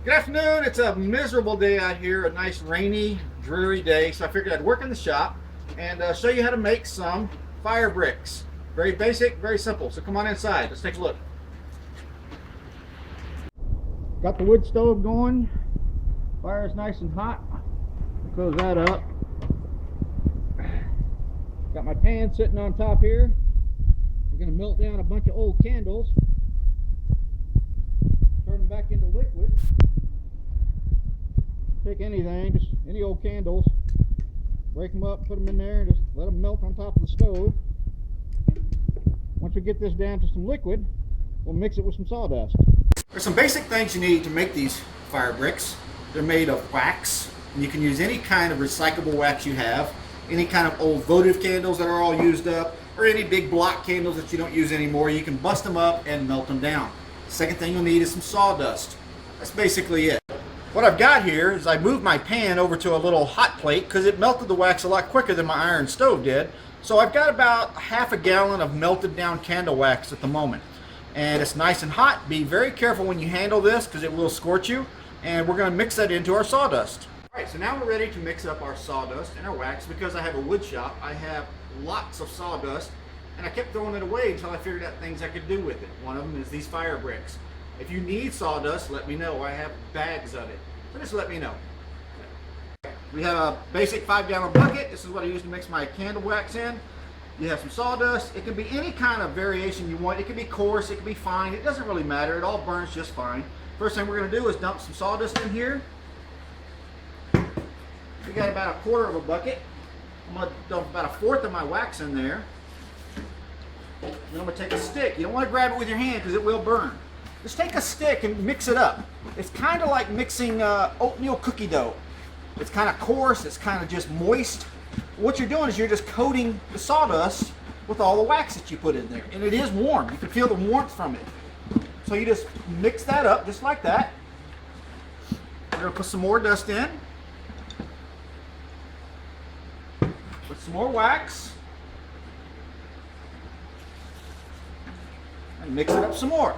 Good afternoon. It's a miserable day out here, a nice rainy, dreary day. So I figured I'd work in the shop and show you how to make some fire bricks. Very basic, very simple. So come on inside. Let's take a look. Got the wood stove going. Fire is nice and hot. Close that up. Got my pan sitting on top here. We're going to melt down a bunch of old candles. Turn them back into liquid. Take anything, just any old candles, break them up, put them in there, and just let them melt on top of the stove. Once we get this down to some liquid, we'll mix it with some sawdust. There's some basic things you need to make these fire bricks. They're made of wax, and you can use any kind of recyclable wax you have, any kind of old votive candles that are all used up, or any big block candles that you don't use anymore. You can bust them up and melt them down. Second thing you'll need is some sawdust. That's basically it. What I've got here is I moved my pan over to a little hot plate because it melted the wax a lot quicker than my iron stove did. So I've got about half a gallon of melted down candle wax at the moment. And it's nice and hot. Be very careful when you handle this because it will scorch you. And we're going to mix that into our sawdust. Alright, so now we're ready to mix up our sawdust and our wax. Because I have a wood shop, I have lots of sawdust. And I kept throwing it away until I figured out things I could do with it. One of them is these fire bricks. If you need sawdust, let me know. I have bags of it. So just let me know. We have a basic 5-gallon bucket. This is what I use to mix my candle wax in. You have some sawdust. It can be any kind of variation you want. It can be coarse, it can be fine. It doesn't really matter. It all burns just fine. First thing we're going to do is dump some sawdust in here. We got about a quarter of a bucket. I'm going to dump about a fourth of my wax in there. Then I'm going to take a stick. You don't want to grab it with your hand because it will burn. Just take a stick and mix it up. It's kind of like mixing oatmeal cookie dough. It's kind of coarse, it's kind of just moist. What you're doing is you're just coating the sawdust with all the wax that you put in there. And it is warm. You can feel the warmth from it. So you just mix that up just like that. We're going to put some more dust in. Put some more wax. And mix it up some more.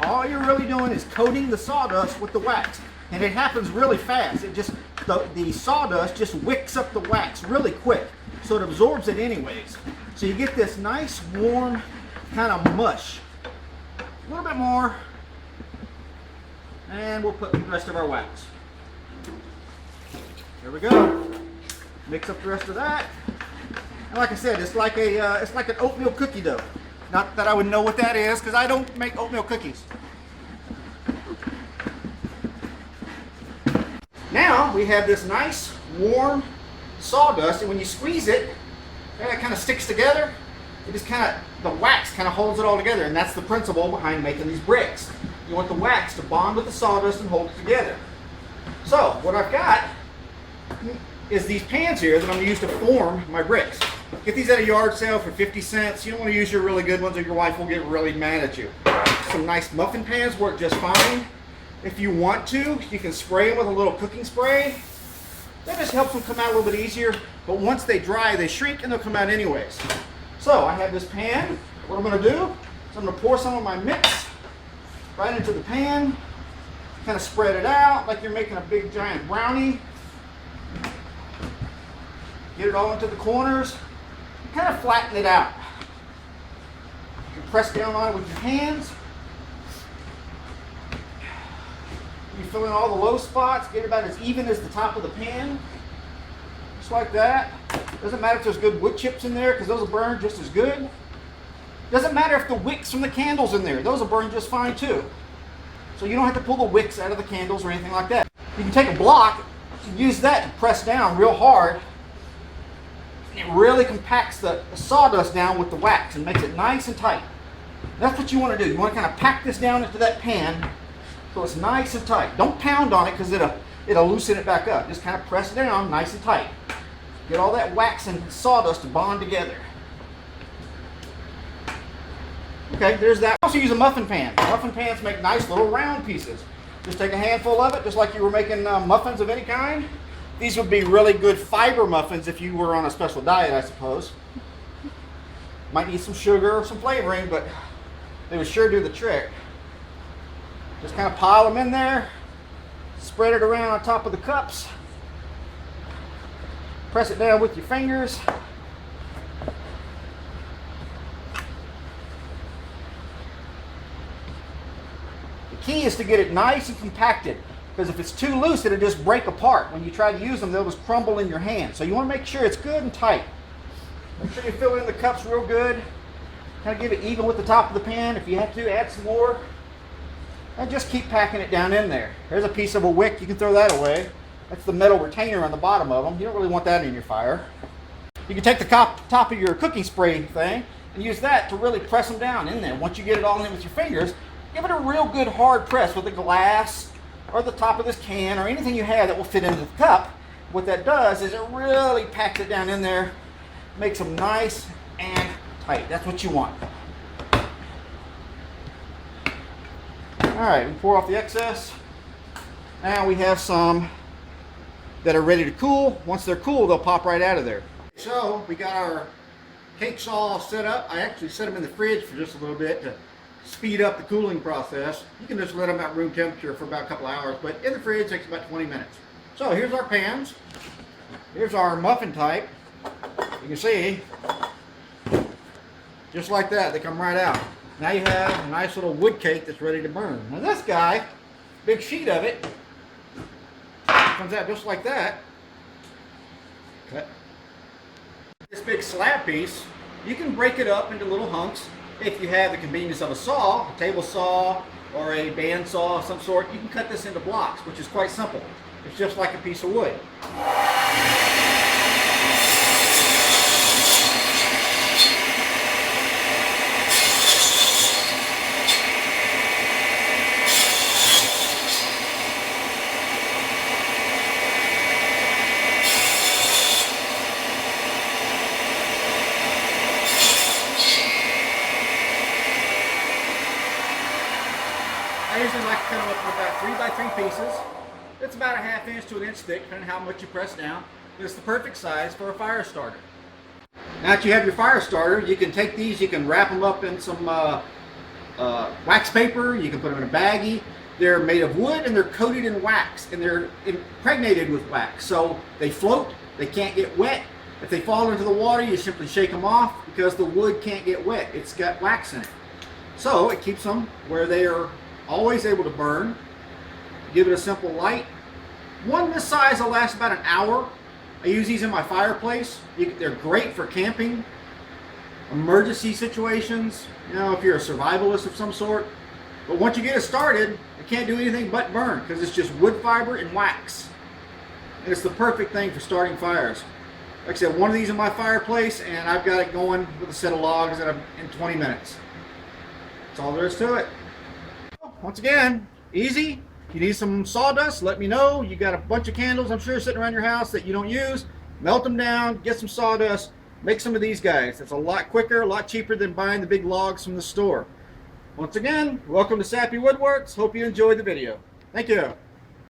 All you're really doing is coating the sawdust with the wax. And it happens really fast. It just, the sawdust just wicks up the wax really quick. So it absorbs it anyways. So you get this nice, warm, kind of mush. A little bit more. And we'll put the rest of our wax. There we go. Mix up the rest of that. And like I said, it's like an oatmeal cookie dough. Not that I would know what that is, because I don't make oatmeal cookies. Now we have this nice, warm sawdust, and when you squeeze it, it kind of sticks together. It just kind of, the wax kind of holds it all together, and that's the principle behind making these bricks. You want the wax to bond with the sawdust and hold it together. So what I've got is these pans here that I'm going to use to form my bricks. Get these at a yard sale for 50 cents. You don't want to use your really good ones or your wife will get really mad at you. Some nice muffin pans work just fine. If you want to, you can spray them with a little cooking spray. That just helps them come out a little bit easier. But once they dry, they shrink and they'll come out anyways. So I have this pan. What I'm going to do is I'm going to pour some of my mix right into the pan. Kind of spread it out like you're making a big giant brownie. Get it all into the corners. Kind of flatten it out. You can press down on it with your hands. You fill in all the low spots, get it about as even as the top of the pan. Just like that. Doesn't matter if there's good wood chips in there because those will burn just as good. Doesn't matter if the wicks from the candles in there. Those will burn just fine too. So you don't have to pull the wicks out of the candles or anything like that. You can take a block, use that to press down real hard. It really compacts the sawdust down with the wax and makes it nice and tight. That's what you want to do. You want to kind of pack this down into that pan so it's nice and tight. Don't pound on it because it'll loosen it back up. Just kind of press it down nice and tight. Get all that wax and sawdust to bond together. Okay, there's that. I also use a muffin pan. Muffin pans make nice little round pieces. Just take a handful of it, just like you were making muffins of any kind. These would be really good fiber muffins if you were on a special diet, I suppose. Might need some sugar or some flavoring, but they would sure do the trick. Just kind of pile them in there, spread it around on top of the cups, press it down with your fingers. The key is to get it nice and compacted, because if it's too loose, it'll just break apart. When you try to use them, they'll just crumble in your hand. So you want to make sure it's good and tight. Make sure you fill in the cups real good. Kind of give it even with the top of the pan. If you have to, add some more. And just keep packing it down in there. There's a piece of a wick. You can throw that away. That's the metal retainer on the bottom of them. You don't really want that in your fire. You can take the top of your cooking spray thing and use that to really press them down in there. Once you get it all in with your fingers, give it a real good hard press with a glass or the top of this can or anything you have that will fit into the cup. What that does is it really packs it down in there, makes them nice and tight. That's what you want. Alright, we pour off the excess. Now we have some that are ready to cool. Once they're cool, they'll pop right out of there. So we got our cakes all set up. I actually set them in the fridge for just a little bit to speed up the cooling process. You can just let them at room temperature for about a couple hours, but in the fridge it takes about 20 minutes. So here's our pans. Here's our muffin type. You can see, just like that, they come right out. Now you have a nice little wood cake that's ready to burn. Now this guy, big sheet of it, comes out just like that. Cut. This big slab piece, you can break it up into little hunks. If you have the convenience of a saw, a table saw, or a band saw of some sort, you can cut this into blocks, which is quite simple. It's just like a piece of wood. I usually like to cut them up in about 3 by 3 pieces. It's about a ½ inch to an inch thick, depending on how much you press down. But it's the perfect size for a fire starter. Now that you have your fire starter, you can take these, you can wrap them up in some wax paper, you can put them in a baggie. They're made of wood and they're coated in wax and they're impregnated with wax. So they float, they can't get wet. If they fall into the water, you simply shake them off because the wood can't get wet. It's got wax in it. So it keeps them where they are always able to burn. Give it a simple light. One this size will last about an hour. I use these in my fireplace. They're great for camping, emergency situations, you know, if you're a survivalist of some sort. But once you get it started, it can't do anything but burn because it's just wood fiber and wax. And it's the perfect thing for starting fires. Like I said, one of these in my fireplace and I've got it going with a set of logs in 20 minutes. That's all there is to it. Once again, easy. If you need some sawdust, let me know. You got a bunch of candles, I'm sure, sitting around your house that you don't use. Melt them down, get some sawdust, make some of these guys. It's a lot quicker, a lot cheaper than buying the big logs from the store. Once again, welcome to Sappy Woodworks. Hope you enjoyed the video. Thank you.